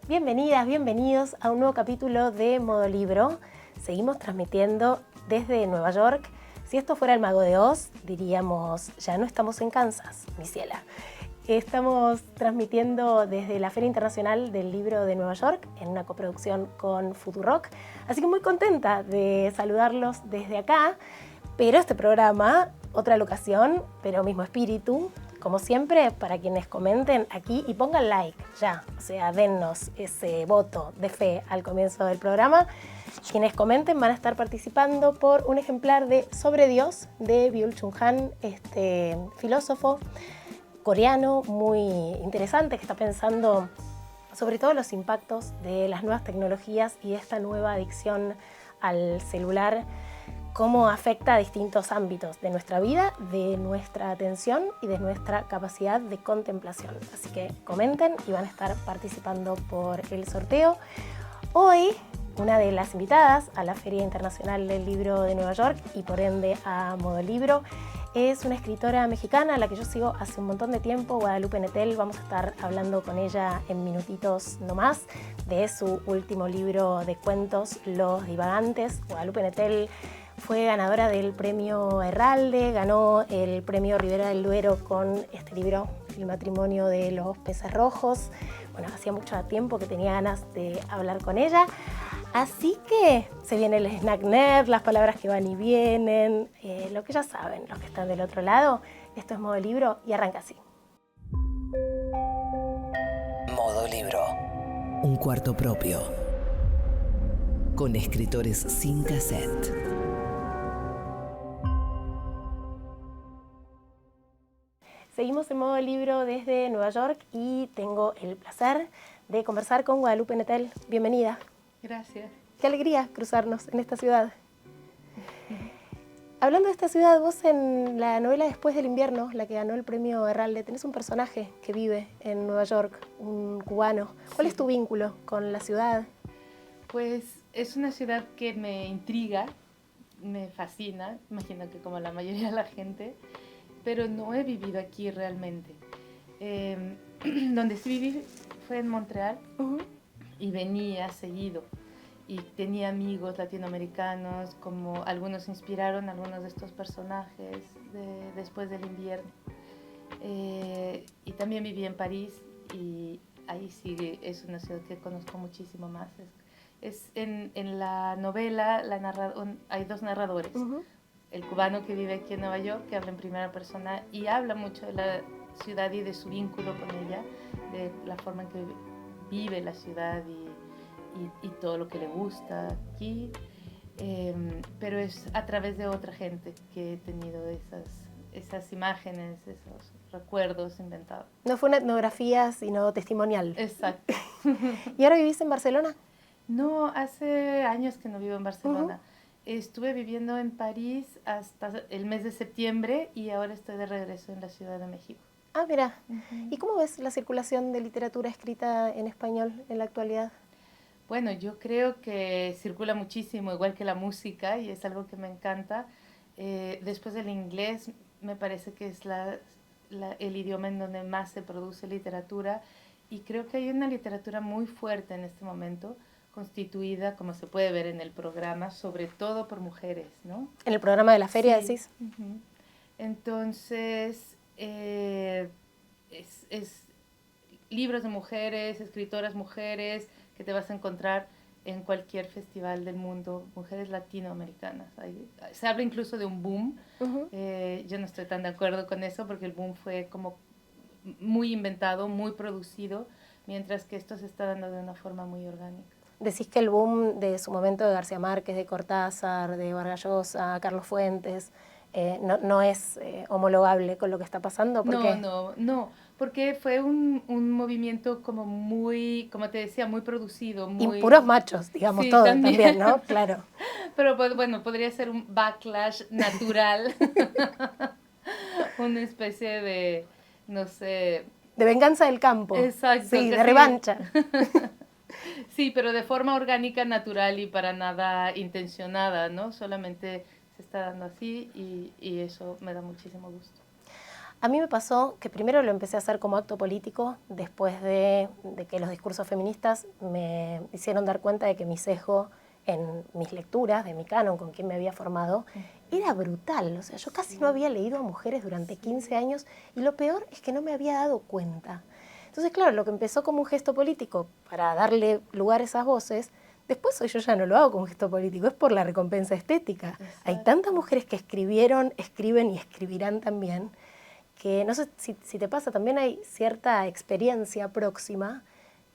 Bienvenidas, bienvenidos a un nuevo capítulo de Modo Libro. Seguimos transmitiendo desde Nueva York. Si esto fuera el Mago de Oz, diríamos, ya no estamos en Kansas, mi ciela. Estamos transmitiendo desde la Feria Internacional del Libro de Nueva York en una coproducción con Futurock. Así que muy contenta de saludarlos desde acá. Pero este programa, otra locación, pero mismo espíritu. Como siempre, para quienes comenten aquí y pongan like ya, o sea, dennos ese voto de fe al comienzo del programa. Quienes comenten van a estar participando por un ejemplar de Sobre Dios de Byul-Chul Han, este filósofo coreano muy interesante que está pensando sobre todo los impactos de las nuevas tecnologías y de esta nueva adicción al celular, cómo afecta a distintos ámbitos de nuestra vida, de nuestra atención y de nuestra capacidad de contemplación. Así que comenten y van a estar participando por el sorteo. Hoy, una de las invitadas a la Feria Internacional del Libro de Nueva York y por ende a Modo Libro es una escritora mexicana a la que yo sigo hace un montón de tiempo, Guadalupe Nettel. Vamos a estar hablando con ella en minutitos nomás de su último libro de cuentos, Los Divagantes. Guadalupe Nettel fue ganadora del premio Herralde, ganó el premio Ribera del Duero con este libro, El matrimonio de los peces rojos. Bueno, hacía mucho tiempo que tenía ganas de hablar con ella. Así que se viene el snack nerd, las palabras que van y vienen, lo que ya saben, los que están del otro lado. Esto es Modo Libro y arranca así. Modo Libro. Un cuarto propio. Con escritores sin cassette. Seguimos en Modo Libro desde Nueva York y tengo el placer de conversar con Guadalupe Nettel. Bienvenida. Gracias. Qué alegría cruzarnos en esta ciudad. Hablando de esta ciudad, vos en la novela Después del invierno, la que ganó el premio Herralde, tenés un personaje que vive en Nueva York, un cubano. ¿Cuál es tu vínculo con la ciudad? Pues es una ciudad que me intriga, me fascina, imagino que como la mayoría de la gente, pero no he vivido aquí realmente. Donde sí viví fue en Montreal y venía seguido. Y tenía amigos latinoamericanos, como algunos inspiraron a algunos de estos personajes de Después del invierno. Y también viví en París y ahí sí es una ciudad que conozco muchísimo más. En la novela hay dos narradores. El cubano que vive aquí en Nueva York, que habla en primera persona y habla mucho de la ciudad y de su vínculo con ella, de la forma en que vive la ciudad y todo lo que le gusta aquí, pero es a través de otra gente que he tenido esas imágenes, esos recuerdos inventados. No fue una etnografía, sino testimonial. Exacto. ¿Y ahora vivís en Barcelona? No, hace años que no vivo en Barcelona. Estuve viviendo en París hasta el mes de septiembre y ahora estoy de regreso en la Ciudad de México. Ah, mira. ¿Y cómo ves la circulación de literatura escrita en español en la actualidad? Bueno, yo creo que circula muchísimo, igual que la música, y es algo que me encanta. Después del inglés, me parece que es el idioma en donde más se produce literatura, y creo que hay una literatura muy fuerte en este momento, constituida, como se puede ver en el programa, sobre todo por mujeres, ¿no? ¿En el programa de la feria decís? Entonces, es libros de mujeres, escritoras mujeres, que te vas a encontrar en cualquier festival del mundo, mujeres latinoamericanas. Se habla incluso de un boom. Yo no estoy tan de acuerdo con eso porque el boom fue como muy inventado, muy producido, mientras que esto se está dando de una forma muy orgánica. Decís que el boom de su momento de García Márquez, de Cortázar, de Vargas Llosa, Carlos Fuentes, no es homologable con lo que está pasando. ¿Por qué? No, porque fue un movimiento como muy, como te decía, muy producido. Y puros machos, digamos, sí, todo también, ¿no? Claro. Pero pues, bueno, podría ser un backlash natural, una especie de, no sé... De venganza del campo. Exacto. Sí, de revancha. Sí, pero de forma orgánica, natural y para nada intencionada, ¿no? Solamente se está dando así y eso me da muchísimo gusto. A mí me pasó que primero lo empecé a hacer como acto político, después de que los discursos feministas me hicieron dar cuenta de que mi sesgo en mis lecturas, de mi canon, con quien me había formado, era brutal. O sea, yo casi no había leído a mujeres durante 15 años y lo peor es que no me había dado cuenta. Entonces, claro, lo que empezó como un gesto político para darle lugar a esas voces, después hoy yo ya no lo hago como gesto político, es por la recompensa estética. Exacto. Hay tantas mujeres que escribieron, escriben y escribirán también, que no sé si te pasa, también hay cierta experiencia próxima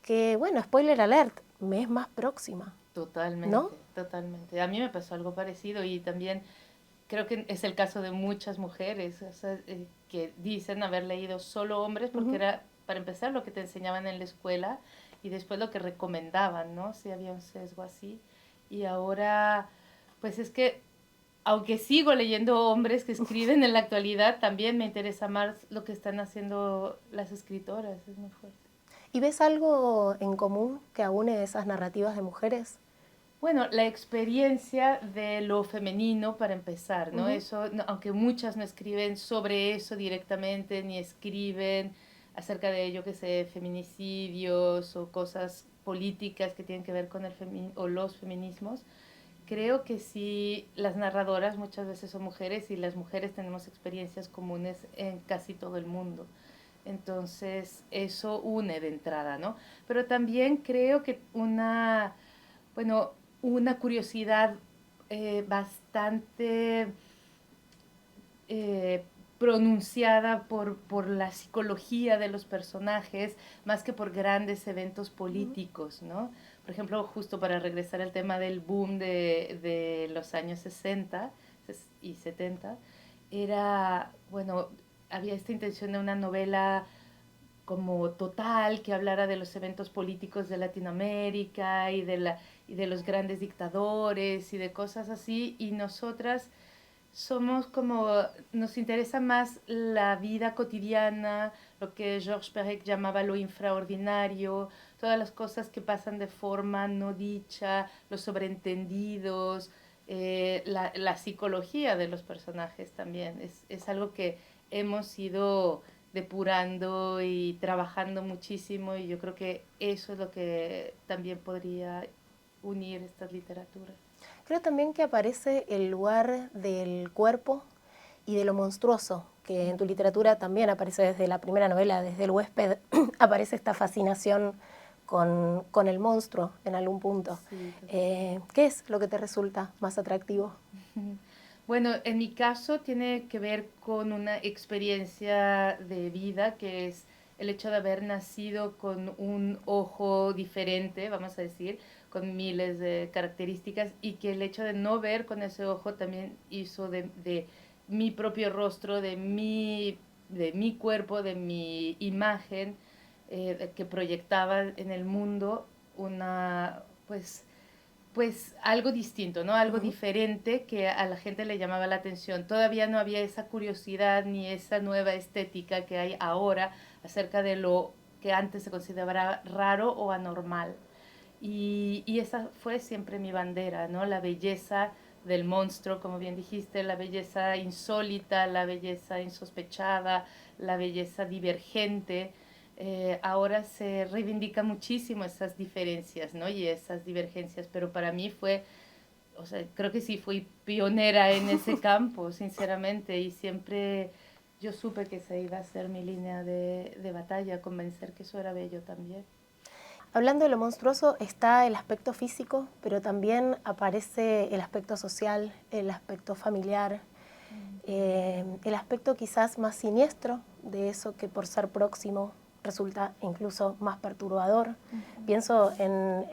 que, bueno, spoiler alert, me es más próxima. Totalmente, ¿no? Totalmente. A mí me pasó algo parecido y también creo que es el caso de muchas mujeres, o sea, que dicen haber leído solo hombres porque era, para empezar, lo que te enseñaban en la escuela y después lo que recomendaban, ¿no? Si había un sesgo así. Y ahora, pues es que, aunque sigo leyendo hombres que escriben en la actualidad, también me interesa más lo que están haciendo las escritoras, es muy fuerte. ¿Y ves algo en común que aúne esas narrativas de mujeres? Bueno, la experiencia de lo femenino para empezar, ¿no? Eso, no, aunque muchas no escriben sobre eso directamente, ni escriben acerca de, yo qué sé, feminicidios o cosas políticas que tienen que ver con o los feminismos, creo que sí, las narradoras muchas veces son mujeres y las mujeres tenemos experiencias comunes en casi todo el mundo. Entonces, eso une de entrada, ¿no? Pero también creo que una curiosidad bastante pronunciada por la psicología de los personajes, más que por grandes eventos políticos, ¿no? Por ejemplo, justo para regresar al tema del boom de los años 60 y 70, había esta intención de una novela como total, que hablara de los eventos políticos de Latinoamérica y de los grandes dictadores y de cosas así, y nosotras somos como, nos interesa más la vida cotidiana, lo que Georges Perec llamaba lo infraordinario, todas las cosas que pasan de forma no dicha, los sobreentendidos, la psicología de los personajes también, es algo que hemos ido depurando y trabajando muchísimo, y yo creo que eso es lo que también podría unir estas literaturas. Creo también que aparece el lugar del cuerpo y de lo monstruoso, que en tu literatura también aparece desde la primera novela, desde El huésped, aparece esta fascinación con el monstruo en algún punto. Sí, ¿qué es lo que te resulta más atractivo? Bueno, en mi caso tiene que ver con una experiencia de vida, que es el hecho de haber nacido con un ojo diferente, vamos a decir, con miles de características, y que el hecho de no ver con ese ojo también hizo de mi propio rostro, de mi cuerpo, de mi imagen que proyectaba en el mundo pues algo distinto, ¿no? Algo diferente que a la gente le llamaba la atención. Todavía no había esa curiosidad ni esa nueva estética que hay ahora acerca de lo que antes se consideraba raro o anormal. Y esa fue siempre mi bandera, ¿no? La belleza del monstruo, como bien dijiste, la belleza insólita, la belleza insospechada, la belleza divergente. Ahora se reivindica muchísimo esas diferencias, ¿no? Y esas divergencias, pero para mí o sea, creo que sí fui pionera en ese campo, sinceramente, y siempre yo supe que esa iba a ser mi línea de batalla, convencer que eso era bello también. Hablando de lo monstruoso, está el aspecto físico, pero también aparece el aspecto social, el aspecto familiar, el aspecto quizás más siniestro de eso que por ser próximo resulta incluso más perturbador. Pienso en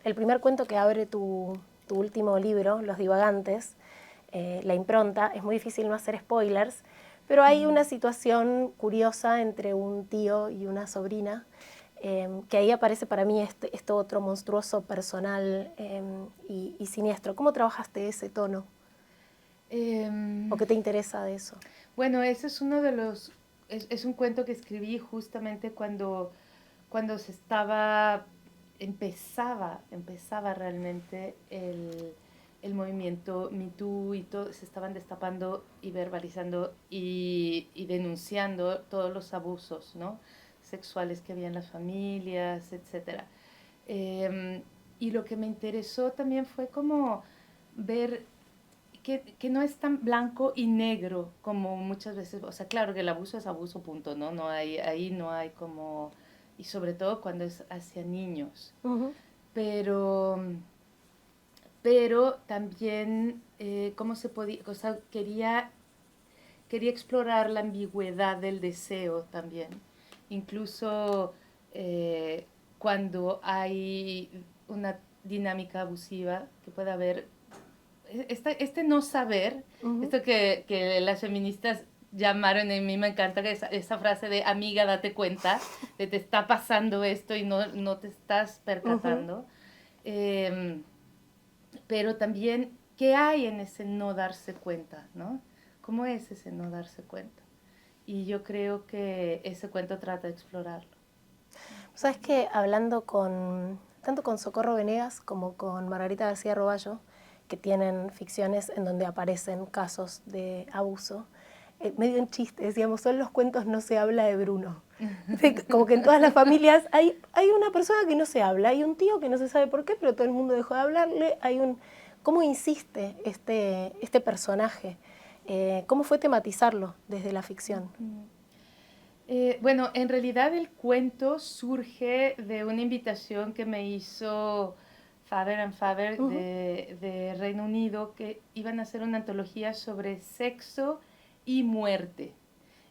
el primer cuento que abre tu último libro, Los divagantes, La impronta. Es muy difícil no hacer spoilers, pero hay una situación curiosa entre un tío y una sobrina, que ahí aparece para mí esto otro monstruoso personal y siniestro. ¿Cómo trabajaste ese tono? ¿O qué te interesa de eso? Bueno, ese es uno de los... Es un cuento que escribí justamente cuando empezaba realmente el movimiento Me Too y todo, se estaban destapando y verbalizando y denunciando todos los abusos, ¿no?, sexuales que había en las familias, etc. Y lo que me interesó también fue como ver que no es tan blanco y negro como muchas veces, o sea, claro que el abuso es abuso, punto, ¿no? No hay, ahí no hay como, y sobre todo cuando es hacia niños. Ujú. Pero también, ¿cómo se podía? O sea, quería explorar la ambigüedad del deseo también. Incluso cuando hay una dinámica abusiva, que puede haber este no saber, Ujú. esto que las feministas llamaron, en mí me encanta esa frase de amiga, date cuenta, de te está pasando esto y no te estás percatando. Eh, pero también, ¿qué hay en ese no darse cuenta, no? ¿Cómo es ese no darse cuenta? Y yo creo que ese cuento trata de explorarlo. Sabes que hablando tanto con Socorro Venegas como con Margarita García Roballo, que tienen ficciones en donde aparecen casos de abuso, medio en chiste, decíamos, son los cuentos No se habla de Bruno. Como que en todas las familias hay una persona que no se habla, hay un tío que no se sabe por qué, pero todo el mundo dejó de hablarle, ¿cómo insiste este personaje? ¿Cómo fue tematizarlo desde la ficción? Bueno, en realidad el cuento surge de una invitación que me hizo Faber and Faber de Reino Unido, que iban a hacer una antología sobre sexo y muerte.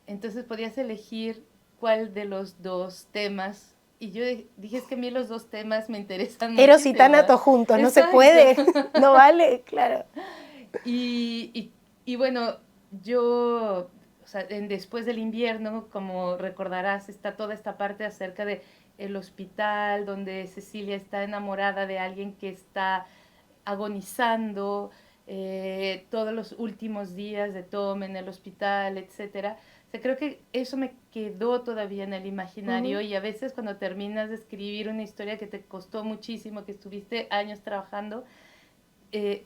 Entonces podías elegir cuál de los dos temas. Y yo dije, es que a mí los dos temas me interesan muchísimo. Eros y Tánato juntos, no se puede, no vale, claro. Y bueno, yo, o sea, después del invierno, como recordarás, está toda esta parte acerca de el hospital, donde Cecilia está enamorada de alguien que está agonizando, todos los últimos días de Tom en el hospital, etcétera. O sea, creo que eso me quedó todavía en el imaginario y a veces cuando terminas de escribir una historia que te costó muchísimo, que estuviste años trabajando,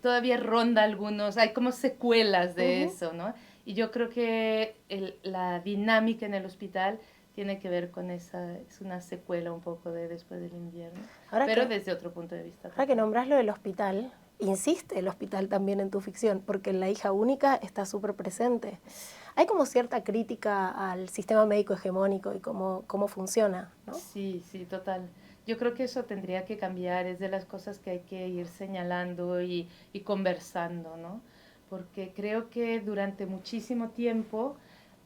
todavía ronda algunos, hay como secuelas de eso, ¿no? Y yo creo que la dinámica en el hospital tiene que ver con esa, es una secuela un poco de Después del invierno, pero desde otro punto de vista. Ahora que nombrás lo del hospital, insiste el hospital también en tu ficción, porque La hija única está súper presente. Hay como cierta crítica al sistema médico hegemónico y cómo funciona, ¿no? Sí, sí, total. Yo creo que eso tendría que cambiar, es de las cosas que hay que ir señalando y conversando, ¿no? Porque creo que durante muchísimo tiempo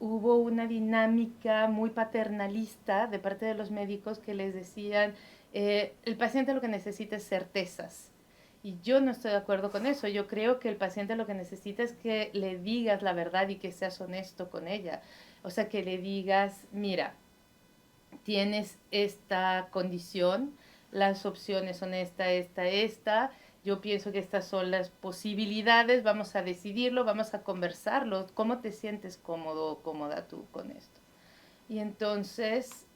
hubo una dinámica muy paternalista de parte de los médicos que les decían, el paciente lo que necesita es certezas. Y yo no estoy de acuerdo con eso. Yo creo que el paciente lo que necesita es que le digas la verdad y que seas honesto con ella. O sea, que le digas, mira, tienes esta condición, las opciones son esta. Yo pienso que estas son las posibilidades, vamos a decidirlo, vamos a conversarlo. ¿Cómo te sientes cómodo o cómoda tú con esto? Y entonces,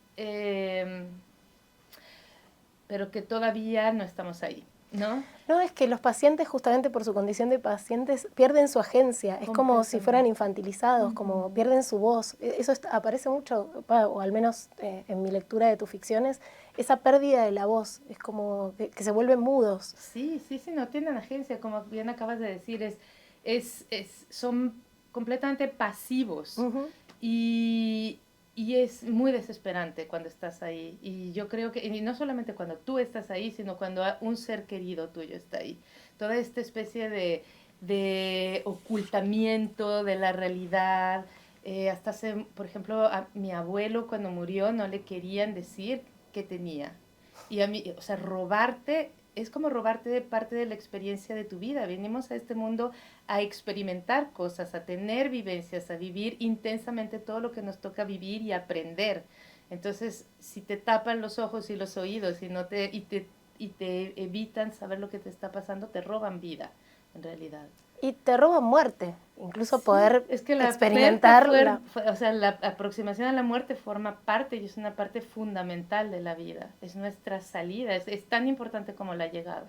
pero que todavía no estamos ahí, ¿no? No, es que los pacientes, justamente por su condición de pacientes, pierden su agencia. Es como si fueran infantilizados, como pierden su voz. Eso aparece mucho, o al menos en mi lectura de tus ficciones, esa pérdida de la voz. Es como que se vuelven mudos. Sí, no tienen agencia, como bien acabas de decir. Son completamente pasivos. Y es muy desesperante cuando estás ahí. Y yo creo que, y no solamente cuando tú estás ahí, sino cuando un ser querido tuyo está ahí. Toda esta especie de ocultamiento de la realidad. Por ejemplo, a mi abuelo cuando murió no le querían decir qué tenía. Y a mí, o sea, robarte es como robarte de parte de la experiencia de tu vida. Venimos a este mundo a experimentar cosas, a tener vivencias, a vivir intensamente todo lo que nos toca vivir y aprender. Entonces, si te tapan los ojos y los oídos y te evitan saber lo que te está pasando, te roban vida, en realidad. Y te roban muerte, incluso Sí, poder es que la experimentar. O sea, la aproximación a la muerte forma parte y es una parte fundamental de la vida. Es nuestra salida, es tan importante como la llegada.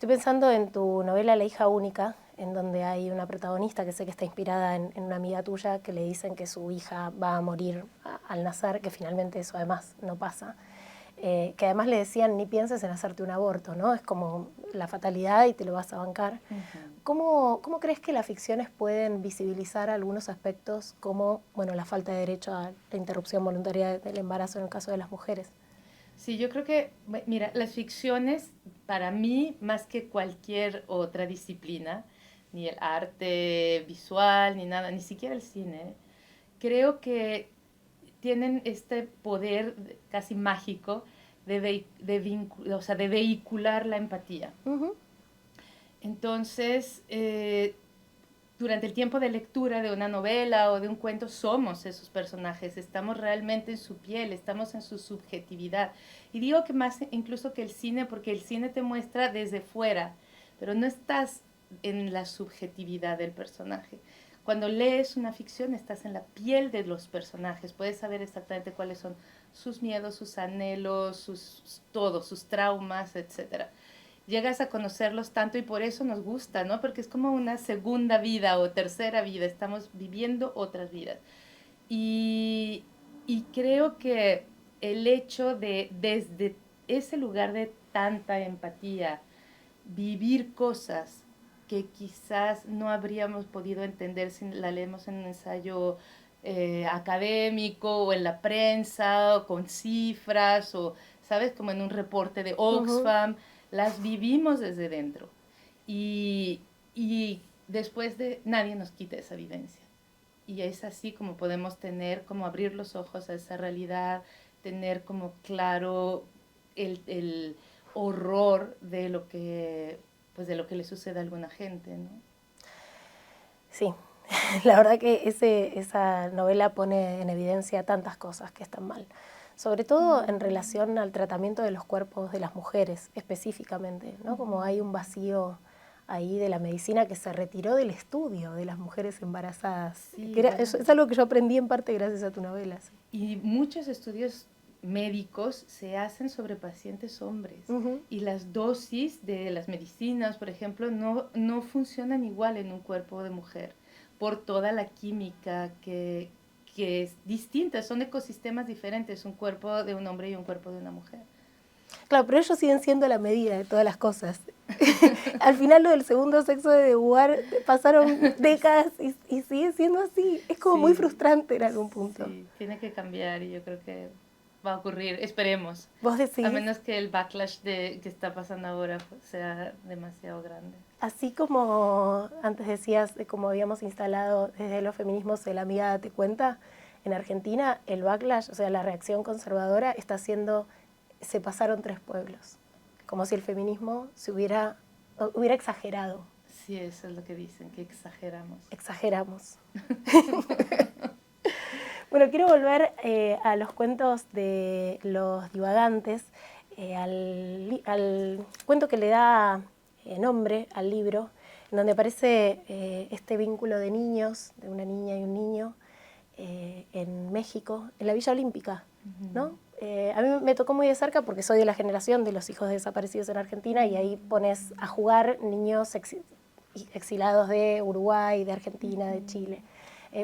Estoy pensando en tu novela La hija única, en donde hay una protagonista que sé que está inspirada en una amiga tuya que le dicen que su hija va a morir al nacer, que finalmente eso además no pasa. Que además le decían, ni pienses en hacerte un aborto, ¿no? Es como la fatalidad y te lo vas a bancar. ¿Cómo crees que las ficciones pueden visibilizar algunos aspectos como, bueno, la falta de derecho a la interrupción voluntaria del embarazo en el caso de las mujeres? Sí, yo creo que, mira, las ficciones, para mí, más que cualquier otra disciplina, ni el arte visual, ni nada, ni siquiera el cine, creo que tienen este poder casi mágico o sea, de vehicular la empatía. Entonces, durante el tiempo de lectura de una novela o de un cuento, somos esos personajes, estamos realmente en su piel, estamos en su subjetividad. Y digo que más incluso que el cine, porque el cine te muestra desde fuera, pero no estás en la subjetividad del personaje. Cuando lees una ficción, estás en la piel de los personajes, puedes saber exactamente cuáles son sus miedos, sus anhelos, sus traumas, etc. Llegas a conocerlos tanto y por eso nos gusta, ¿no? Porque es como una segunda vida o tercera vida, estamos viviendo otras vidas. Y, y creo que el hecho de desde ese lugar de tanta empatía, vivir cosas que quizás no habríamos podido entender si la leemos en un ensayo académico o en la prensa o con cifras o, ¿sabes? Como en un reporte de Oxfam, las vivimos desde dentro. Y después de nadie nos quita esa vivencia. Y es así como podemos tener, como abrir los ojos a esa realidad, tener como claro el horror de lo que, pues de lo que le sucede a alguna gente, ¿no? Sí, la verdad que esa novela pone en evidencia tantas cosas que están mal, sobre todo en relación al tratamiento de los cuerpos de las mujeres específicamente, ¿no? Como hay un vacío ahí de la medicina que se retiró del estudio de las mujeres embarazadas. Sí, que es algo que yo aprendí en parte gracias a tu novela. Sí. Y muchos estudios médicos se hacen sobre pacientes hombres y las dosis de las medicinas, por ejemplo, no funcionan igual en un cuerpo de mujer por toda la química que es distinta, son ecosistemas diferentes, un cuerpo de un hombre y un cuerpo de una mujer. Claro, pero ellos siguen siendo la medida de todas las cosas. Al final lo del segundo sexo de Beauvoir pasaron décadas y sigue siendo así. Es como muy frustrante en algún punto. Sí, tiene que cambiar y yo creo que va a ocurrir, esperemos. ¿Vos decís? A menos que el backlash que está pasando ahora sea demasiado grande. Así como antes decías de cómo habíamos instalado desde los feminismos el amiga date cuenta, en Argentina el backlash, o sea, la reacción conservadora está haciendo, se pasaron 3 pueblos. Como si el feminismo se hubiera exagerado. Sí, eso es lo que dicen, que exageramos. Exageramos. Bueno, quiero volver a los cuentos de los divagantes, al cuento que le da nombre al libro, en donde aparece este vínculo de niños, de una niña y un niño, en México, en la Villa Olímpica, ¿no? A mí me tocó muy de cerca porque soy de la generación de los hijos desaparecidos en Argentina y ahí pones a jugar niños exilados de Uruguay, de Argentina, de Chile.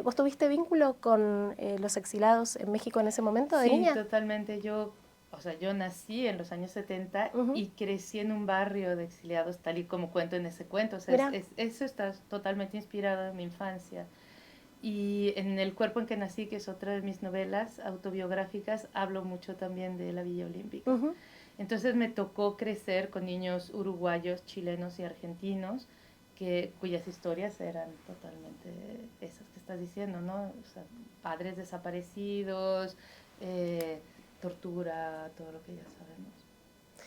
¿Vos tuviste vínculo con los exilados en México en ese momento de niña? Sí, totalmente. Yo nací en los años 70 y crecí en un barrio de exiliados, tal y como cuento en ese cuento. O sea, eso está totalmente inspirado en mi infancia. Y en El cuerpo en que nací, que es otra de mis novelas autobiográficas, hablo mucho también de la Villa Olímpica. Entonces me tocó crecer con niños uruguayos, chilenos y argentinos, cuyas historias eran totalmente esas que estás diciendo, ¿no? O sea, padres desaparecidos, tortura, todo lo que ya sabemos.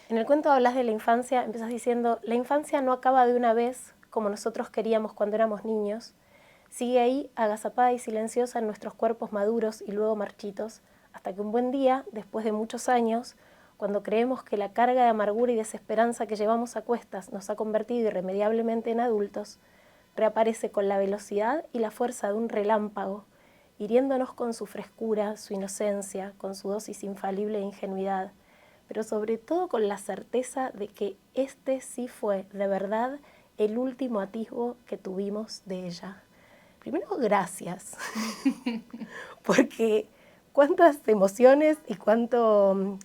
En el cuento hablas de la infancia, empiezas diciendo, la infancia no acaba de una vez como nosotros queríamos cuando éramos niños, sigue ahí agazapada y silenciosa en nuestros cuerpos maduros y luego marchitos, hasta que un buen día, después de muchos años, cuando creemos que la carga de amargura y desesperanza que llevamos a cuestas nos ha convertido irremediablemente en adultos, reaparece con la velocidad y la fuerza de un relámpago, hiriéndonos con su frescura, su inocencia, con su dosis infalible de ingenuidad, pero sobre todo con la certeza de que este sí fue de verdad el último atisbo que tuvimos de ella. Primero, gracias, porque cuántas emociones y cuánto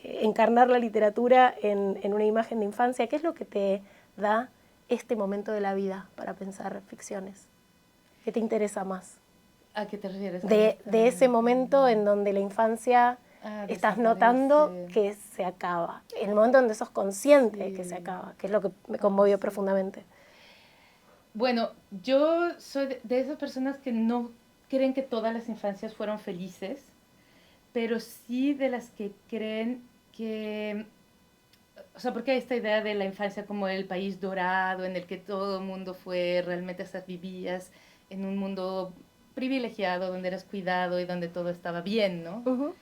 encarnar la literatura en una imagen de infancia. ¿Qué es lo que te da este momento de la vida para pensar ficciones? ¿Qué te interesa más? ¿A qué te refieres? De ese momento en donde la infancia estás notando que se acaba, el momento donde sos consciente de que se acaba, que es lo que me conmovió profundamente. Bueno, yo soy de esas personas que no creen que todas las infancias fueron felices, pero sí de las que creen que, o sea, porque hay esta idea de la infancia como el país dorado en el que todo el mundo fue, realmente hasta vivías en un mundo privilegiado, donde eras cuidado y donde todo estaba bien, ¿no? Uh-huh.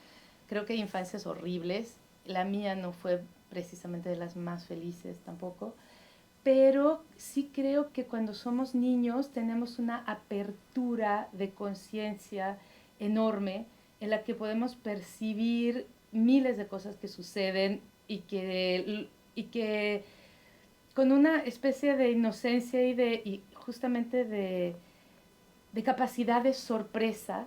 Creo que hay infancias horribles, la mía no fue precisamente de las más felices tampoco, pero sí creo que cuando somos niños tenemos una apertura de conciencia enorme en la que podemos percibir miles de cosas que suceden y que con una especie de inocencia y justamente de capacidad de sorpresa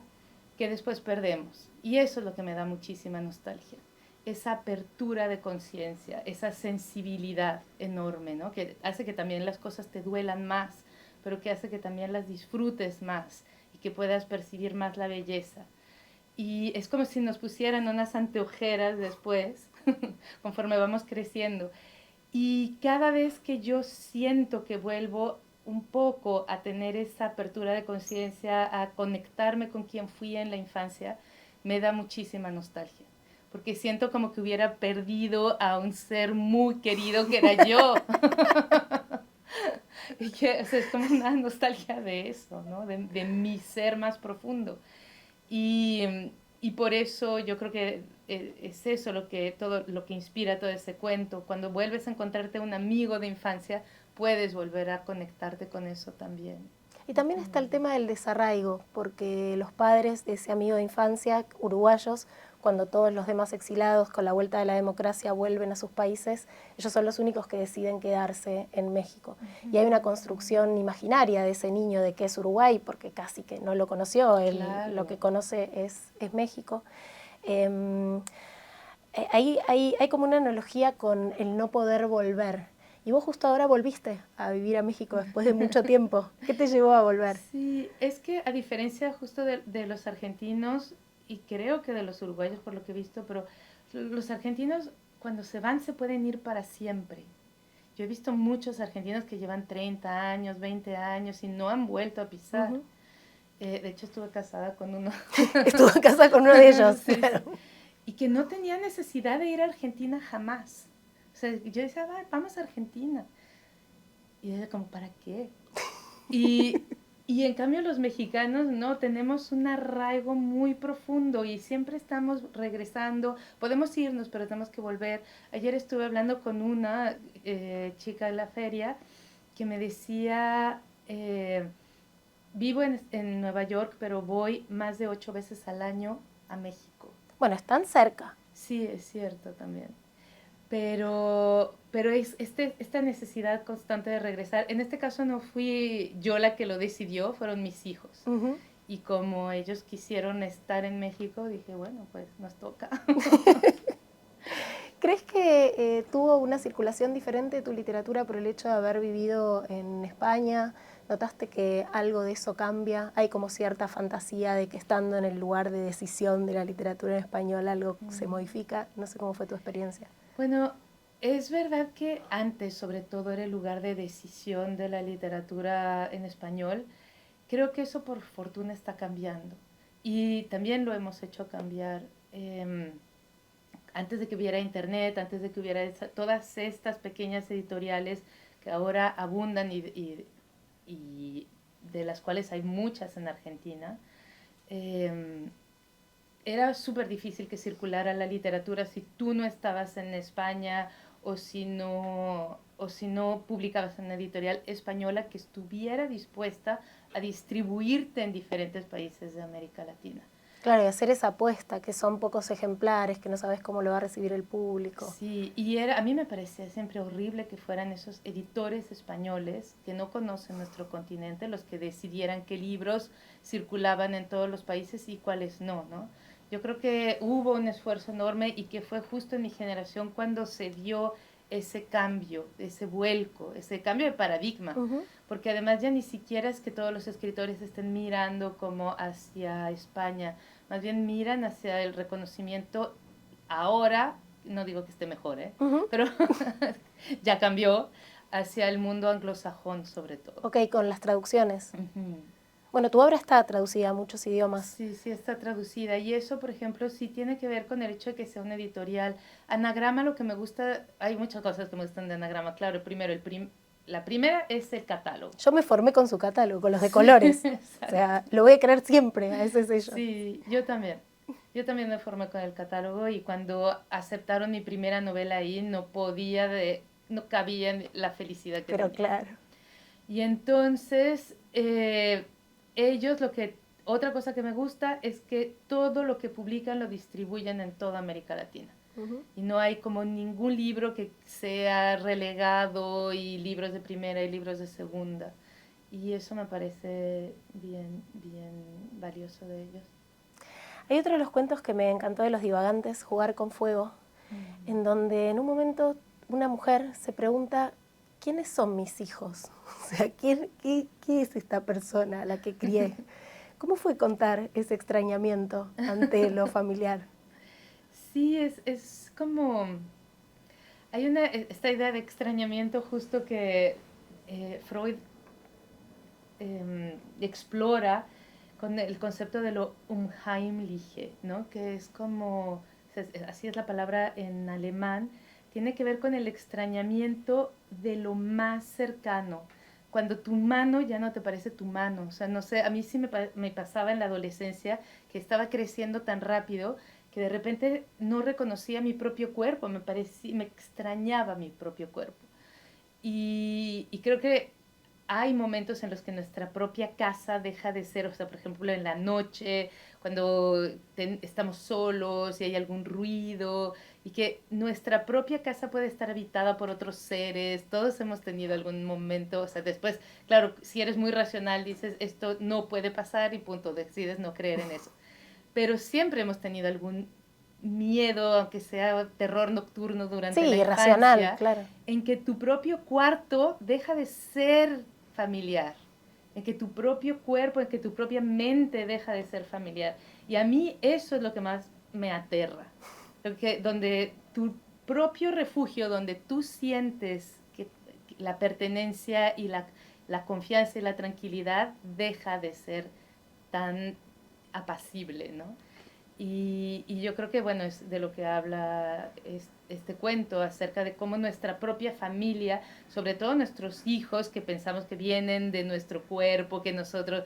que después perdemos. Y eso es lo que me da muchísima nostalgia. Esa apertura de conciencia, esa sensibilidad enorme, ¿no? Que hace que también las cosas te duelan más, pero que hace que también las disfrutes más y que puedas percibir más la belleza. Y es como si nos pusieran unas anteojeras después, conforme vamos creciendo. Y cada vez que yo siento que vuelvo un poco a tener esa apertura de conciencia, a conectarme con quien fui en la infancia, me da muchísima nostalgia. Porque siento como que hubiera perdido a un ser muy querido que era yo. Y que, o sea, es como una nostalgia de eso, ¿no? De mi ser más profundo. Y por eso yo creo que es eso todo lo que inspira todo ese cuento. Cuando vuelves a encontrarte un amigo de infancia, puedes volver a conectarte con eso también. Y también está el tema del desarraigo, porque los padres de ese amigo de infancia, uruguayos, cuando todos los demás exilados con la vuelta de la democracia vuelven a sus países, ellos son los únicos que deciden quedarse en México. Y hay una construcción imaginaria de ese niño de que es Uruguay, porque casi que no lo conoció, él Claro. lo que conoce es México. Hay como una analogía con el no poder volver. Y vos justo ahora volviste a vivir a México después de mucho tiempo. ¿Qué te llevó a volver? Sí, es que a diferencia justo de los argentinos, y creo que de los uruguayos por lo que he visto, pero los argentinos cuando se van se pueden ir para siempre. Yo he visto muchos argentinos que llevan 30 años, 20 años y no han vuelto a pisar. Uh-huh. De hecho, estuve casada con uno. Estuve casada con uno de ellos. Sí, claro. sí. Y que no tenía necesidad de ir a Argentina jamás. O sea, yo decía, vamos a Argentina. Y era como, ¿para qué? Y en cambio los mexicanos no, tenemos un arraigo muy profundo y siempre estamos regresando. Podemos irnos, pero tenemos que volver. Ayer estuve hablando con una chica de la feria que me decía, vivo en Nueva York, pero voy más de 8 veces al año a México. Bueno, están cerca. Sí, es cierto también. Pero es esta necesidad constante de regresar. En este caso no fui yo la que lo decidió, fueron mis hijos. Uh-huh. Y como ellos quisieron estar en México, dije, bueno, pues nos toca. ¿Crees que tuvo una circulación diferente de tu literatura por el hecho de haber vivido en España? ¿Notaste que algo de eso cambia? ¿Hay como cierta fantasía de que estando en el lugar de decisión de la literatura en español algo se modifica? No sé cómo fue tu experiencia. Bueno, es verdad que antes sobre todo era el lugar de decisión de la literatura en español. Creo que eso por fortuna está cambiando. Y también lo hemos hecho cambiar. Antes de que hubiera internet, antes de que hubiera todas estas pequeñas editoriales que ahora abundan y de las cuales hay muchas en Argentina, era súper difícil que circulara la literatura si tú no estabas en España o si no publicabas en una editorial española que estuviera dispuesta a distribuirte en diferentes países de América Latina. Claro, y hacer esa apuesta, que son pocos ejemplares, que no sabes cómo lo va a recibir el público. Sí, y a mí me parecía siempre horrible que fueran esos editores españoles que no conocen nuestro continente los que decidieran qué libros circulaban en todos los países y cuáles no, ¿no? Yo creo que hubo un esfuerzo enorme y que fue justo en mi generación cuando se dio ese cambio, ese vuelco, ese cambio de paradigma, porque además ya ni siquiera es que todos los escritores estén mirando como hacia España, más bien miran hacia el reconocimiento ahora, no digo que esté mejor, pero ya cambió hacia el mundo anglosajón sobre todo. Ok, con las traducciones. Bueno, tu obra está traducida a muchos idiomas. Sí, sí está traducida. Y eso, por ejemplo, sí tiene que ver con el hecho de que sea una editorial. Anagrama, lo que me gusta, hay muchas cosas que me gustan de Anagrama. Claro, primero, la primera es el catálogo. Yo me formé con su catálogo, con los de colores. O sea, lo voy a querer siempre a ese sello. Sí, yo también. Yo también me formé con el catálogo y cuando aceptaron mi primera novela ahí, no cabía en la felicidad que Pero tenía. claro. Y entonces, otra cosa que me gusta es que todo lo que publican lo distribuyen en toda América Latina. Y no hay como ningún libro que sea relegado y libros de primera y libros de segunda. Y eso me parece bien, bien valioso de ellos. Hay otro de los cuentos que me encantó de Los Divagantes, Jugar con Fuego, en donde en un momento una mujer se pregunta, ¿quiénes son mis hijos? O sea, ¿qué es esta persona a la que crié? ¿Cómo fue contar ese extrañamiento ante lo familiar? Sí, es como... Hay esta idea de extrañamiento justo que Freud explora con el concepto de lo unheimliche, ¿no? Que es como, así es la palabra en alemán, tiene que ver con el extrañamiento de lo más cercano, cuando tu mano ya no te parece tu mano. O sea, no sé, a mí sí me pasaba en la adolescencia que estaba creciendo tan rápido que de repente no reconocía mi propio cuerpo, me extrañaba mi propio cuerpo. Y creo que hay momentos en los que nuestra propia casa deja de ser, o sea, por ejemplo, en la noche, cuando estamos solos y hay algún ruido, y que nuestra propia casa puede estar habitada por otros seres. Todos hemos tenido algún momento, o sea, después, claro, si eres muy racional, dices, esto no puede pasar y punto, decides no creer en eso. Pero siempre hemos tenido algún miedo, aunque sea terror nocturno durante la infancia, irracional, claro. en que tu propio cuarto deja de ser familiar, en que tu propio cuerpo, en que tu propia mente deja de ser familiar. Y a mí eso es lo que más me aterra, donde tu propio refugio, donde tú sientes que la pertenencia y la confianza y la tranquilidad deja de ser tan apacible, ¿no? Y yo creo que, bueno, es de lo que habla este cuento, acerca de cómo nuestra propia familia, sobre todo nuestros hijos, que pensamos que vienen de nuestro cuerpo, que nosotros,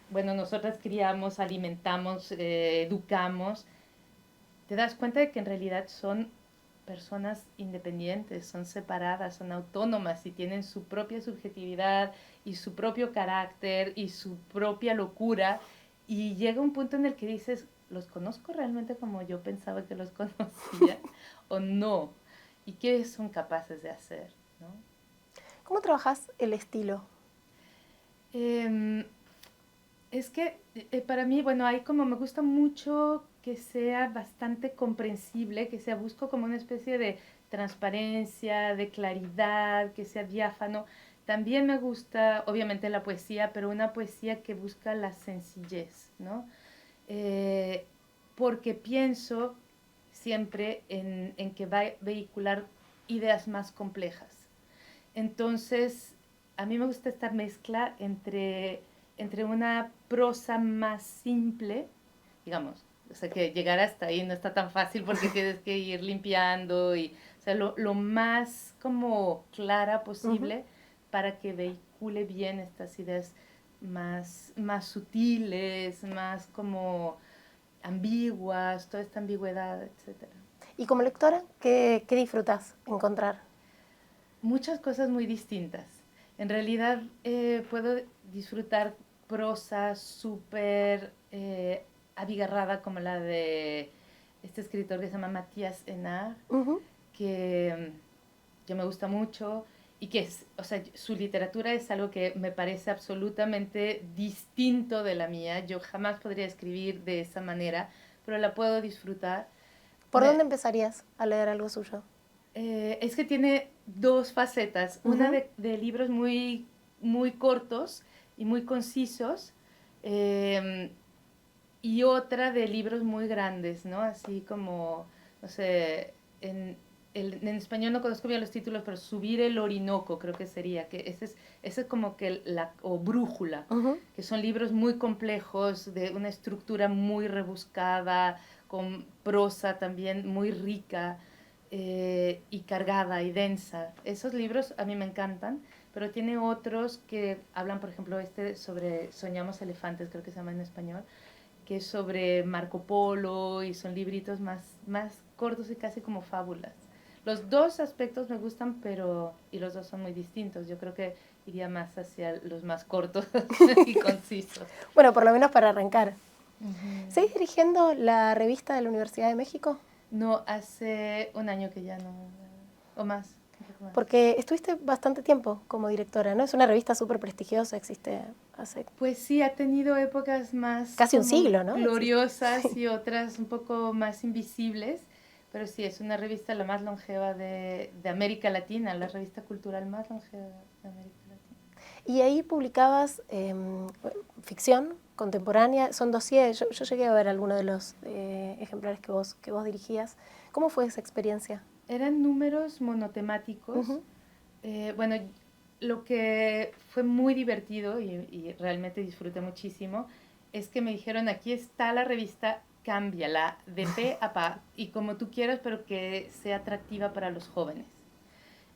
bueno, nosotras criamos, alimentamos, educamos, te das cuenta de que en realidad son personas independientes, son separadas, son autónomas y tienen su propia subjetividad y su propio carácter y su propia locura. Y llega un punto en el que dices, ¿los conozco realmente como yo pensaba que los conocía o no? ¿Y qué son capaces de hacer, ¿no? ¿Cómo trabajas el estilo? Es que para mí, bueno, hay como me gusta mucho que sea bastante comprensible, que sea, busco como una especie de transparencia, de claridad, que sea diáfano. También me gusta, obviamente, la poesía, pero una poesía que busca la sencillez, ¿no? Porque pienso siempre en que va a vehicular ideas más complejas. Entonces, a mí me gusta esta mezcla entre una prosa más simple, digamos, o sea, que llegar hasta ahí no está tan fácil porque tienes que ir limpiando y, o sea, lo más como clara posible para que vehicule bien estas ideas más sutiles, más como ambiguas, toda esta ambigüedad, etc. Y como lectora, ¿qué disfrutas encontrar? Muchas cosas muy distintas. En realidad puedo disfrutar prosa súper abigarrada como la de este escritor que se llama Matías Enard, Ujú. que me gusta mucho y que es, o sea, su literatura es algo que me parece absolutamente distinto de la mía. Yo jamás podría escribir de esa manera, pero la puedo disfrutar. ¿Por dónde empezarías a leer algo suyo? Es que tiene dos facetas, una Ujú. de libros muy, muy cortos y muy concisos, y otra de libros muy grandes, ¿no? Así como, no sé, en español no conozco bien los títulos, pero Subir el Orinoco creo que sería, que ese es como que o Brújula, Ujú. que son libros muy complejos, de una estructura muy rebuscada, con prosa también muy rica, y cargada y densa. Esos libros a mí me encantan, pero tiene otros que hablan, por ejemplo, este sobre Soñamos elefantes, creo que se llama en español, que es sobre Marco Polo, y son libritos más cortos y casi como fábulas. Los dos aspectos me gustan, y los dos son muy distintos. Yo creo que iría más hacia los más cortos y concisos. Bueno, por lo menos para arrancar. Uh-huh. ¿Seguís dirigiendo la revista de la Universidad de México? No, hace un año que ya no, o más. Porque estuviste bastante tiempo como directora, ¿no? Es una revista súper prestigiosa, existe hace Pues sí, ha tenido épocas más casi un como siglo, ¿no? gloriosas Sí. y otras un poco más invisibles, pero sí, es una revista la más longeva de América Latina, la revista cultural más longeva de América Latina. Y ahí publicabas ficción contemporánea, son dossiers. Yo llegué a ver algunos de los ejemplares que vos dirigías. ¿Cómo fue esa experiencia? Eran números monotemáticos. Uh-huh. Bueno, lo que fue muy divertido y realmente disfruté muchísimo es que me dijeron, aquí está la revista, cámbiala de pe a pa y como tú quieras, pero que sea atractiva para los jóvenes.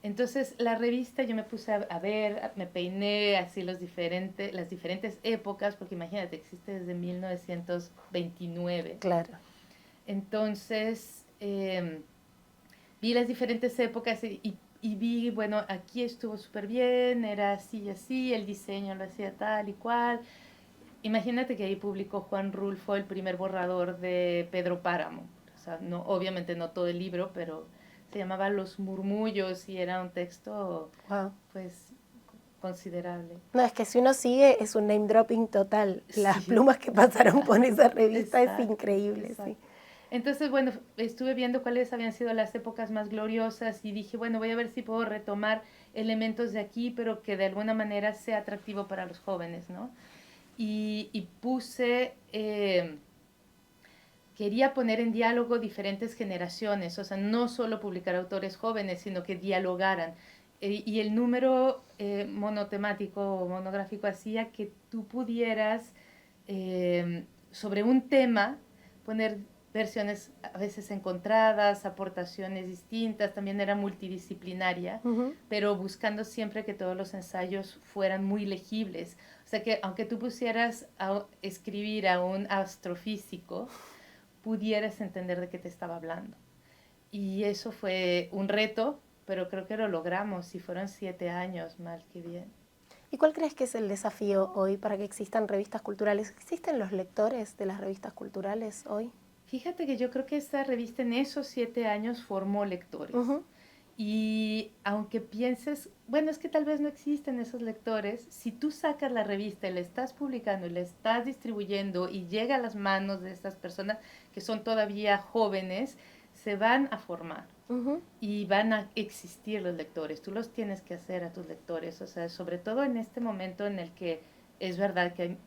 Entonces la revista yo me puse a ver, me peiné así las diferentes épocas, porque imagínate, existe desde 1929. Claro. Entonces vi las diferentes épocas y vi, bueno, aquí estuvo súper bien, era así y así, el diseño lo hacía tal y cual. Imagínate que ahí publicó Juan Rulfo el primer borrador de Pedro Páramo. O sea, no, obviamente no todo el libro, pero se llamaba Los Murmullos y era un texto, Wow. pues, considerable. No, es que si uno sigue es un name dropping total. Las Sí, plumas que pasaron por esa revista exacto, es increíble, exacto. sí. Entonces, bueno, estuve viendo cuáles habían sido las épocas más gloriosas y dije, bueno, voy a ver si puedo retomar elementos de aquí, pero que de alguna manera sea atractivo para los jóvenes, ¿no? Y puse, quería poner en diálogo diferentes generaciones, o sea, no solo publicar autores jóvenes, sino que dialogaran. Y el número monotemático o monográfico hacía que tú pudieras, sobre un tema, poner versiones a veces encontradas, aportaciones distintas, también era multidisciplinaria, Uh-huh. pero buscando siempre que todos los ensayos fueran muy legibles. O sea que aunque tú pusieras a escribir a un astrofísico, pudieras entender de qué te estaba hablando. Y eso fue un reto, pero creo que lo logramos y fueron 7 años, mal que bien. ¿Y cuál crees que es el desafío hoy para que existan revistas culturales? ¿Existen los lectores de las revistas culturales hoy? Fíjate que yo creo que esta revista en esos 7 años formó lectores. Uh-huh. Y aunque pienses, bueno, es que tal vez no existen esos lectores, si tú sacas la revista y la estás publicando y la estás distribuyendo y llega a las manos de estas personas que son todavía jóvenes, se van a formar. Uh-huh. Y van a existir los lectores. Tú los tienes que hacer a tus lectores. O sea, sobre todo en este momento en el que es verdad que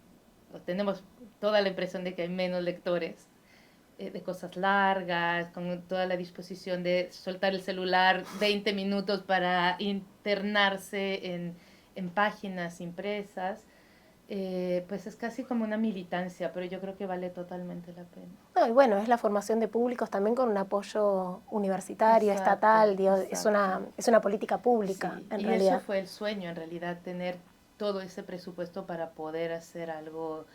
tenemos toda la impresión de que hay menos lectores, de cosas largas, con toda la disposición de soltar el celular 20 minutos para internarse en páginas impresas, pues es casi como una militancia, pero yo creo que vale totalmente la pena. No, y bueno, es la formación de públicos también con un apoyo universitario, exacto, estatal, digo, es una política pública, sí, en realidad. Y eso fue el sueño, en realidad, tener todo ese presupuesto para poder hacer algo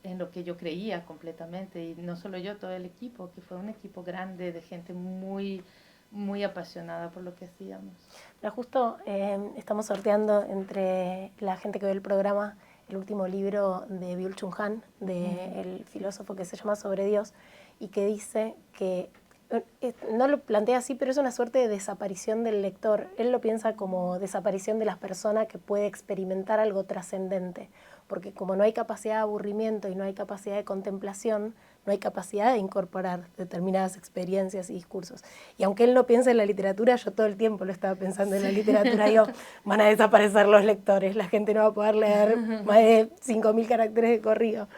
en lo que yo creía completamente, y no solo yo, todo el equipo, que fue un equipo grande de gente muy, muy apasionada por lo que hacíamos. Pero justo estamos sorteando entre la gente que ve el programa el último libro de Byung-Chul Han, del filósofo que se llama Sobre Dios, y que dice que, no lo plantea así, pero es una suerte de desaparición del lector. Él lo piensa como desaparición de las personas que puede experimentar algo trascendente, porque como no hay capacidad de aburrimiento y no hay capacidad de contemplación, no hay capacidad de incorporar determinadas experiencias y discursos. Y aunque él no piensa en la literatura, yo todo el tiempo lo estaba pensando en la literatura. Digo, van a desaparecer los lectores, la gente no va a poder leer más de 5.000 caracteres de corrido.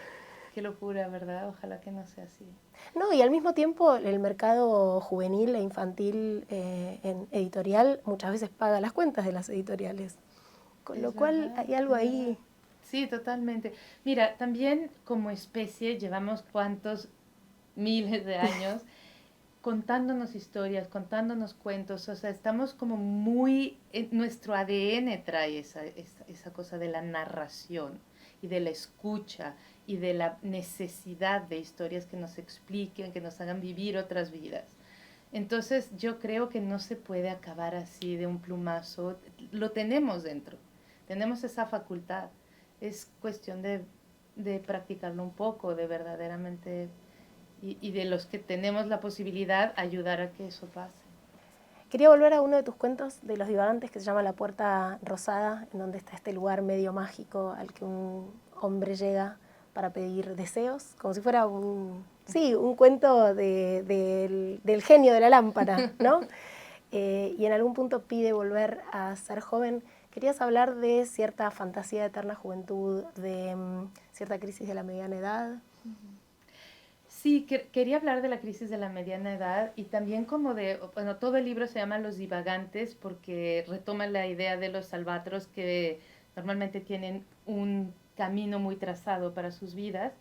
Qué locura, ¿verdad? Ojalá que no sea así. No, y al mismo tiempo el mercado juvenil e infantil en editorial muchas veces paga las cuentas de las editoriales. Con lo cual hay algo ahí. Sí, totalmente. Mira, también como especie llevamos cuántos miles de años contándonos historias, contándonos cuentos, o sea, estamos como muy, nuestro ADN trae esa cosa de la narración y de la escucha y de la necesidad de historias que nos expliquen, que nos hagan vivir otras vidas. Entonces yo creo que no se puede acabar así de un plumazo, lo tenemos dentro, tenemos esa facultad. Es cuestión de practicarlo un poco, de verdaderamente, y de los que tenemos la posibilidad, ayudar a que eso pase. Quería volver a uno de tus cuentos de los divagantes que se llama La Puerta Rosada, en donde está este lugar medio mágico al que un hombre llega para pedir deseos, como si fuera un cuento del genio de la lámpara, ¿no? Y en algún punto pide volver a ser joven. Querías hablar de cierta fantasía de eterna juventud, de cierta crisis de la mediana edad. Sí, quería hablar de la crisis de la mediana edad y también como de, bueno, todo el libro se llama Los divagantes porque retoma la idea de los albatros que normalmente tienen un camino muy trazado para sus vidas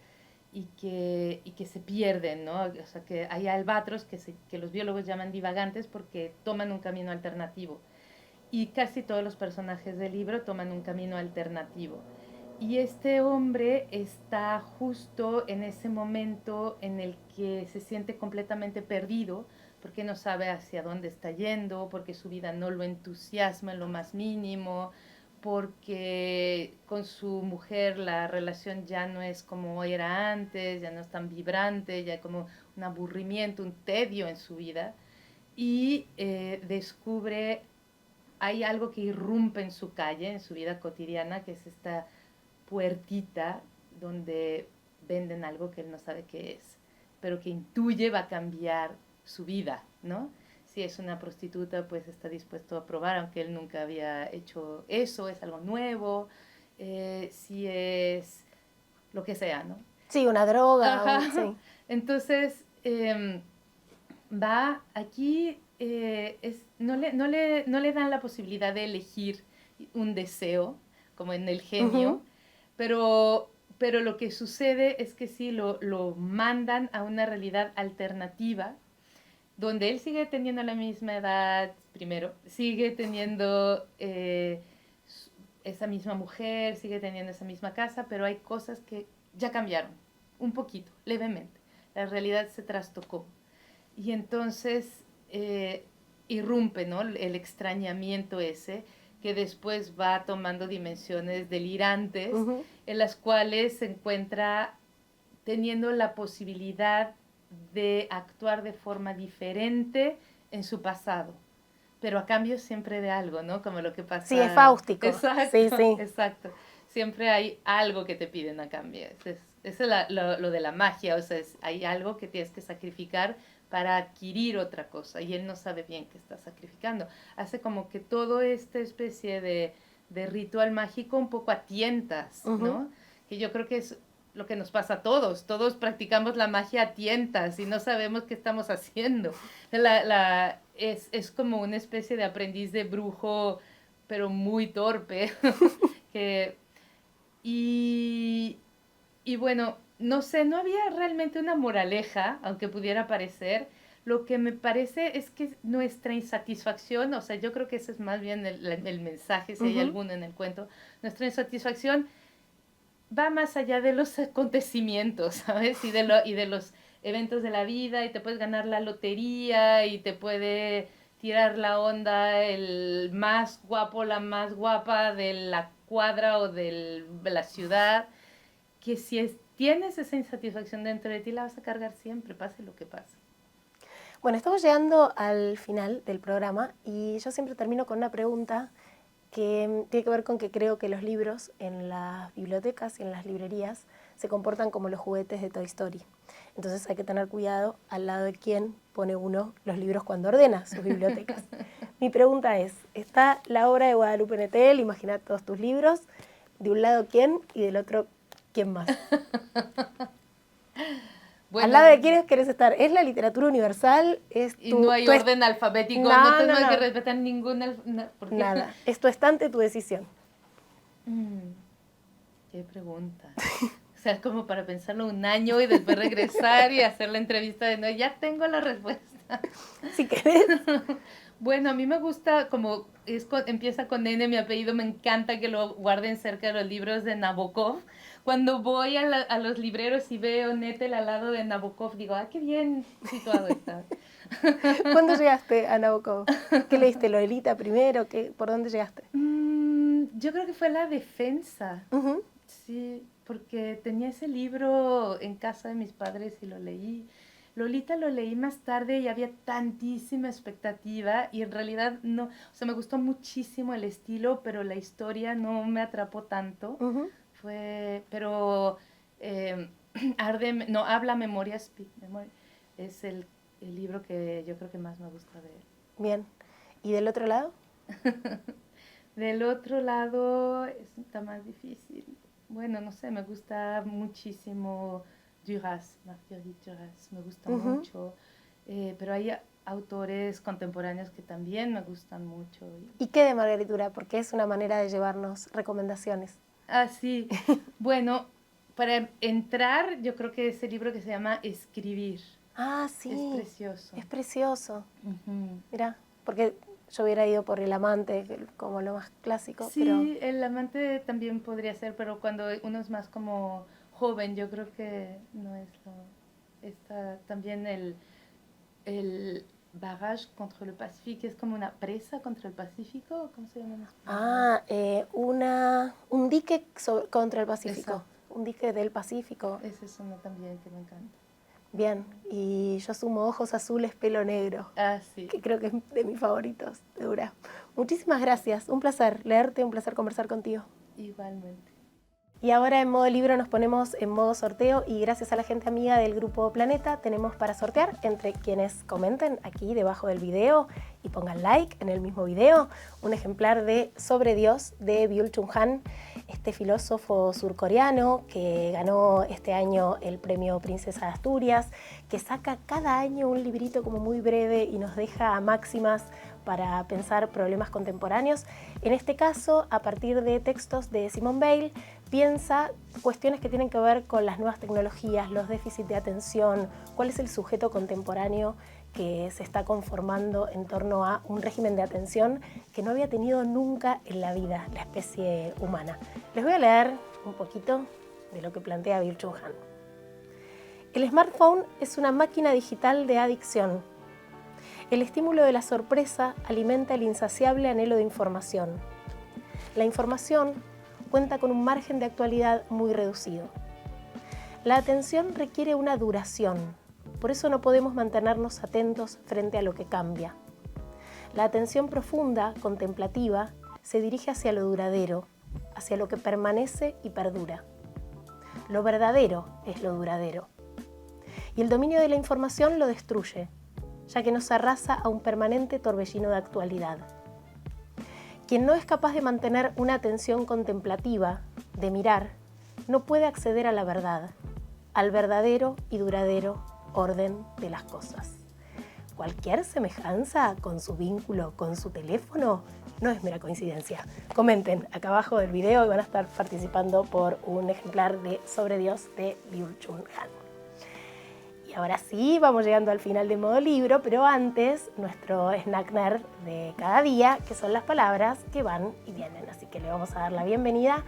y que se pierden, ¿no? O sea, que hay albatros que los biólogos llaman divagantes porque toman un camino alternativo. Y casi todos los personajes del libro toman un camino alternativo. Y este hombre está justo en ese momento en el que se siente completamente perdido, porque no sabe hacia dónde está yendo, porque su vida no lo entusiasma en lo más mínimo, porque con su mujer la relación ya no es como era antes, ya no es tan vibrante, ya hay como un aburrimiento, un tedio en su vida. Y descubre, hay algo que irrumpe en su calle, en su vida cotidiana, que es esta puertita donde venden algo que él no sabe qué es, pero que intuye va a cambiar su vida, ¿no? Si es una prostituta, pues está dispuesto a probar, aunque él nunca había hecho eso, es algo nuevo. Si es lo que sea, ¿no? Sí, una droga. Sí. Entonces, va aquí, no le dan la posibilidad de elegir un deseo, como en el genio, pero lo que sucede es que sí lo mandan a una realidad alternativa, donde él sigue teniendo la misma edad, primero, sigue teniendo esa misma mujer, sigue teniendo esa misma casa, pero hay cosas que ya cambiaron, un poquito, levemente. La realidad se trastocó. Y entonces irrumpe, ¿no?, el extrañamiento ese, que después va tomando dimensiones delirantes, en las cuales se encuentra teniendo la posibilidad de actuar de forma diferente en su pasado, pero a cambio siempre de algo, ¿no? Como lo que pasa... Sí, es fáustico. Exacto, sí. Exacto. Siempre hay algo que te piden a cambio. Eso es lo de la magia, o sea, hay algo que tienes que sacrificar para adquirir otra cosa, y él no sabe bien qué está sacrificando. Hace como que toda esta especie de ritual mágico un poco a tientas, ¿no? Que yo creo que es lo que nos pasa a todos. Todos practicamos la magia a tientas y no sabemos qué estamos haciendo. Es como una especie de aprendiz de brujo, pero muy torpe. Y bueno, no sé, no había realmente una moraleja, aunque pudiera parecer. Lo que me parece es que nuestra insatisfacción, o sea, yo creo que ese es más bien el mensaje, si hay alguno en el cuento, nuestra insatisfacción va más allá de los acontecimientos, ¿sabes? Y de los eventos de la vida, y te puedes ganar la lotería, y te puede tirar la onda el más guapo, la más guapa de la cuadra o de la ciudad, que si tienes esa insatisfacción dentro de ti, la vas a cargar siempre, pase lo que pase. Bueno, estamos llegando al final del programa y yo siempre termino con una pregunta que tiene que ver con que creo que los libros en las bibliotecas y en las librerías se comportan como los juguetes de Toy Story. Entonces hay que tener cuidado al lado de quién pone uno los libros cuando ordena sus bibliotecas. Mi pregunta es, ¿está la obra de Guadalupe Nettel, imagina todos tus libros, de un lado quién y del otro quién más? Bueno, ¿al lado de quiénes querés estar? ¿Es la literatura universal? ¿Es y no hay orden alfabético, no tengo que respetar ninguna... Nada, es tu estante, tu decisión. Qué pregunta. O sea, es como para pensarlo un año y después regresar y hacer la entrevista de no, ya tengo la respuesta. Si querés. Bueno, a mí me gusta, como empieza con N, mi apellido, me encanta que lo guarden cerca de los libros de Nabokov. Cuando voy a los libreros y veo Nettel al lado de Nabokov, digo, qué bien situado está. ¿Cuándo llegaste a Nabokov? ¿Qué leíste? ¿Lolita primero? ¿Por dónde llegaste? Yo creo que fue La Defensa. Uh-huh. Sí, porque tenía ese libro en casa de mis padres y lo leí. Lolita lo leí más tarde y había tantísima expectativa y en realidad no, o sea, me gustó muchísimo el estilo, pero la historia no me atrapó tanto. Uh-huh. Pero Habla Memoria, Speak Memory, es el libro que yo creo que más me gusta de él. Bien, ¿y del otro lado? Del otro lado está más difícil. Bueno, no sé, me gusta muchísimo Duras, Marguerite Duras, me gusta mucho, pero hay autores contemporáneos que también me gustan mucho. ¿Y qué de Marguerite Duras? Porque es una manera de llevarnos recomendaciones. Sí. Bueno, para entrar, yo creo que ese libro que se llama Escribir. Sí. Es precioso. Es precioso. Uh-huh. Mira, porque yo hubiera ido por El Amante, como lo más clásico. Sí, pero... El Amante también podría ser, pero cuando uno es más como joven, yo creo que no es lo... Está también el Barrage contra el Pacífico, es como una presa contra el Pacífico, ¿cómo se llama en español? Un dique contra el Pacífico. Exacto. Un dique del Pacífico. Ese es uno también que me encanta. Bien, y yo sumo Ojos Azules, Pelo Negro, sí. que creo que es de mis favoritos, de Duras. Muchísimas gracias, un placer leerte, un placer conversar contigo. Igualmente. Y ahora en modo libro nos ponemos en modo sorteo y gracias a la gente amiga del Grupo Planeta tenemos para sortear entre quienes comenten aquí debajo del video y pongan like en el mismo video un ejemplar de Sobre Dios de Byul-Chul Han, este filósofo surcoreano que ganó este año el premio Princesa de Asturias, que saca cada año un librito como muy breve y nos deja máximas para pensar problemas contemporáneos. En este caso, a partir de textos de Simone Weil, piensa cuestiones que tienen que ver con las nuevas tecnologías, los déficits de atención, cuál es el sujeto contemporáneo que se está conformando en torno a un régimen de atención que no había tenido nunca en la vida la especie humana. Les voy a leer un poquito de lo que plantea Byul-Chul Han. El smartphone es una máquina digital de adicción. El estímulo de la sorpresa alimenta el insaciable anhelo de información. La información cuenta con un margen de actualidad muy reducido. La atención requiere una duración, por eso no podemos mantenernos atentos frente a lo que cambia. La atención profunda, contemplativa, se dirige hacia lo duradero, hacia lo que permanece y perdura. Lo verdadero es lo duradero. Y el dominio de la información lo destruye, ya que nos arrasa a un permanente torbellino de actualidad. Quien no es capaz de mantener una atención contemplativa, de mirar, no puede acceder a la verdad, al verdadero y duradero orden de las cosas. Cualquier semejanza con su vínculo con su teléfono no es mera coincidencia. Comenten acá abajo del video y van a estar participando por un ejemplar de Sobre Dios de Byul-Chul Han. Y ahora sí, vamos llegando al final de modo libro, pero antes nuestro snack nerd de cada día, que son las palabras que van y vienen. Así que le vamos a dar la bienvenida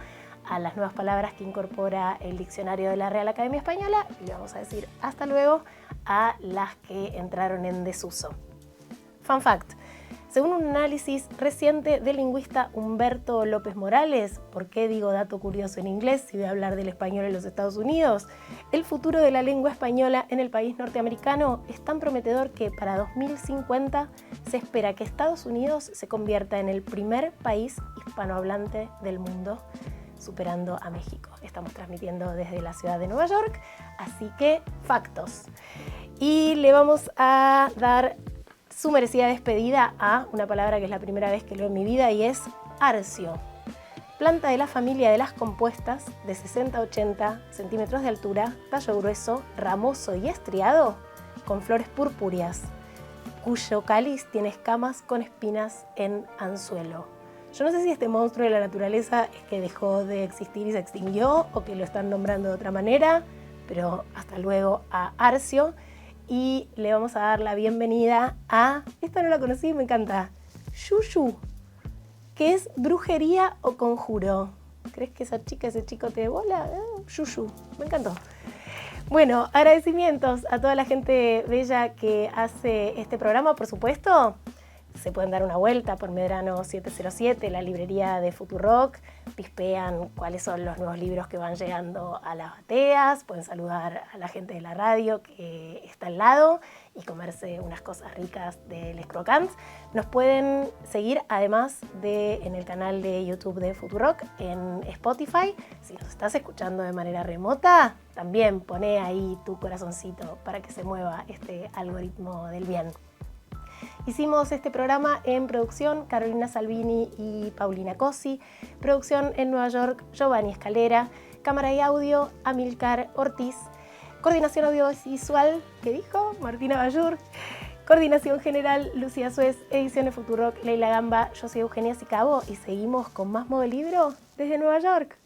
a las nuevas palabras que incorpora el diccionario de la Real Academia Española y le vamos a decir hasta luego a las que entraron en desuso. Fun fact, Según un análisis reciente del lingüista Humberto López Morales, ¿por qué digo dato curioso en inglés si voy a hablar del español en los Estados Unidos? El futuro de la lengua española en el país norteamericano es tan prometedor que para 2050 se espera que Estados Unidos se convierta en el primer país hispanohablante del mundo, superando a México. Estamos transmitiendo desde la ciudad de Nueva York, así que factos. Y le vamos a dar su merecida despedida a una palabra que es la primera vez que leo en mi vida y es arcio. Planta de la familia de las compuestas de 60 a 80 centímetros de altura, tallo grueso, ramoso y estriado, con flores purpúreas, cuyo cáliz tiene escamas con espinas en anzuelo. Yo no sé si este monstruo de la naturaleza es que dejó de existir y se extinguió o que lo están nombrando de otra manera, pero hasta luego a arcio. Y le vamos a dar la bienvenida a, esta no la conocí, me encanta, Yuyu, que es brujería o conjuro. ¿Crees que esa chica, ese chico te bola? Yuyu, me encantó. Bueno, agradecimientos a toda la gente bella que hace este programa, por supuesto. Se pueden dar una vuelta por Medrano 707, la librería de Futurock, pispean cuáles son los nuevos libros que van llegando a las bateas, pueden saludar a la gente de la radio que está al lado y comerse unas cosas ricas de Les Croquants. Nos pueden seguir además en el canal de YouTube de Futurock, en Spotify. Si nos estás escuchando de manera remota, también poné ahí tu corazoncito para que se mueva este algoritmo del bien. Hicimos este programa en producción Carolina Salvini y Paulina Cosi, producción en Nueva York Giovanni Escalera, cámara y audio Amilcar Ortiz, coordinación audiovisual, ¿qué dijo? Martina Bayur, coordinación general Lucía Suez, ediciones Futurock Leila Gamba, yo soy Eugenia Sicabo y seguimos con más Modo Libro desde Nueva York.